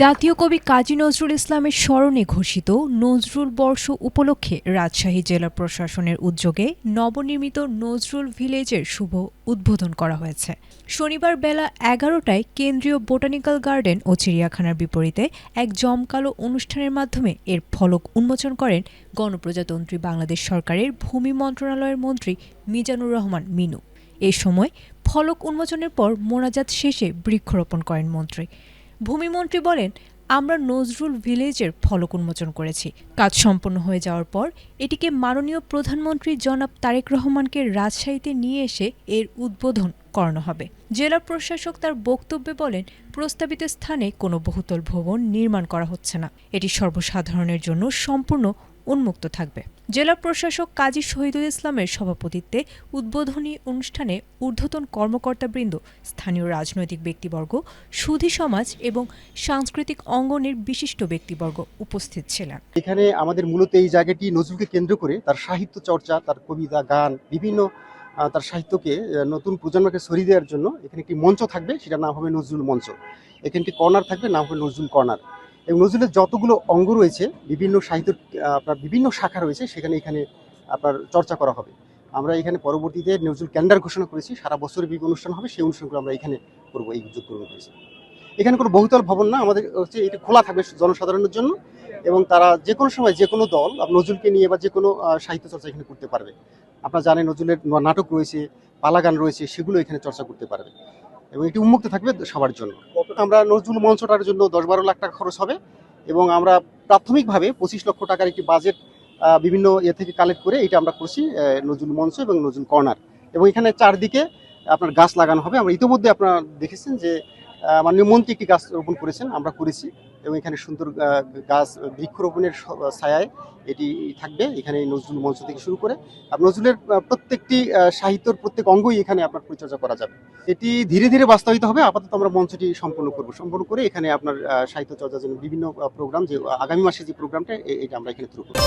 জাতীয় কবি কাজী নজরুল ইসলামের স্মরণে ঘোষিত নজরুল বর্ষ উপলক্ষে রাজশাহী জেলা প্রশাসনের উদ্যোগে নবনির্মিত নজরুল ভিলেজের শুভ উদ্বোধন করা হয়েছে। শনিবার বেলা ১১টায় কেন্দ্রীয় বোটানিক্যাল গার্ডেন ও চিড়িয়াখানার বিপরীতে এক জমকালো অনুষ্ঠানের মাধ্যমে এর ফলক উন্মোচন করেন গণপ্রজাতন্ত্রী বাংলাদেশ সরকারের ভূমি মন্ত্রণালয়ের মন্ত্রী মিজানুর রহমান মিনু। এ সময় ফলক উন্মোচনের পর মোনাজাত শেষে বৃক্ষরোপণ করেন মন্ত্রী। ভূমিমন্ত্রী বলেন, আমরা নজরুল ভিলেজের ফলক উন্মোচন করেছি। কাজ সম্পন্ন হয়ে যাওয়ার পর এটিকে মাননীয় প্রধানমন্ত্রী জনাব তারেক রহমানকে রাজশাহীতে নিয়ে এসে এর উদ্বোধন করানো হবে। জেলা প্রশাসক তার বক্তব্যে বলেন, প্রস্তাবিত স্থানে কোনো বহুতল ভবন নির্মাণ করা হচ্ছে না। এটি সর্বসাধারণের জন্য সম্পূর্ণ উন্মুক্ত থাকবে। জেলা প্রশাসক কাজী শহীদুল ইসলামের সভাপতিত্বে উদ্বোধনী অনুষ্ঠানে ঊর্ধ্বতন কর্মকর্তাবৃন্দ, স্থানীয় রাজনৈতিক ব্যক্তিবর্গ, সুধী সমাজ এবং সাংস্কৃতিক অঙ্গনের বিশিষ্ট ব্যক্তিবর্গ উপস্থিত ছিলেন। এখানে আমাদের মূলত এই জায়গাটি নজরুলকে কেন্দ্র করে তার সাহিত্য চর্চা, তার কবিতা, গান, বিভিন্ন তার সাহিত্যকে নতুন প্রজন্মকে ছড়িয়ে দেওয়ার জন্য এখানে একটি মঞ্চ থাকবে, সেটার নাম হবে নজরুল মঞ্চ। এখানে একটি কর্নার থাকবে, নাম হবে নজরুল কর্নার। এবং নজরুলের যতগুলো অঙ্গ রয়েছে, বিভিন্ন সাহিত্যের আপনার বিভিন্ন শাখা রয়েছে, এখানে আপনার চর্চা করা হবে। আমরা এখানে পরবর্তীতে নজরুল ক্যালেন্ডার ঘোষণা করেছি, সারা বছরের বিভিন্ন অনুষ্ঠান হবে, সেই অনুষ্ঠানগুলো আমরা এখানে করবো, এই উদ্যোগ গ্রহণ করেছি। এখানে কোনো বহুতল ভবন না, আমাদের হচ্ছে এটা খোলা থাকবে জনসাধারণের জন্য, এবং তারা যে কোনো সময় যে কোনো দল নজরুলকে নিয়ে বা যে কোনো সাহিত্য চর্চা এখানে করতে পারবে। আপনারা জানেন নজরুলের নাটক রয়েছে, পালা গান রয়েছে, সেগুলো এখানে চর্চা করতে পারবে এবং এটি উন্মুক্ত থাকবে সবার জন্য। আমরা নজরুল মঞ্চটার জন্য ১০-১২ লাখ টাকা খরচ হবে এবং আমরা প্রাথমিকভাবে ২৫ লক্ষ টাকার একটি বাজেট বিভিন্ন থেকে কালেক্ট করে এটা আমরা করছি নজরুল মঞ্চ এবং নজরুল কর্নার। এবং এখানে চারদিকে আপনার গাছ লাগানো হবে। আমরা ইতিমধ্যে আপনারা দেখেছেন যে মাননীয় মন্ত্রী একটি গাছ রোপণ করেছেন, আমরা করেছি, এবং এখানে সুন্দর গাছ বৃক্ষরোপণের ছায়ায় এটি থাকবে। এখানে নজরুল মঞ্চ থেকে শুরু করে নজরুলের প্রত্যেকটি সাহিত্যের প্রত্যেক অঙ্গই এখানে আপনার পরিচর্যা করা যাবে। এটি ধীরে ধীরে বাস্তবায়িত হবে। আপাতত আমরা মঞ্চটি সম্পূর্ণ করে এখানে আপনার সাহিত্য চর্চার জন্য বিভিন্ন প্রোগ্রাম, যে আগামী মাসে যে প্রোগ্রামটা, এটা আমরা এখানে শুরু করব।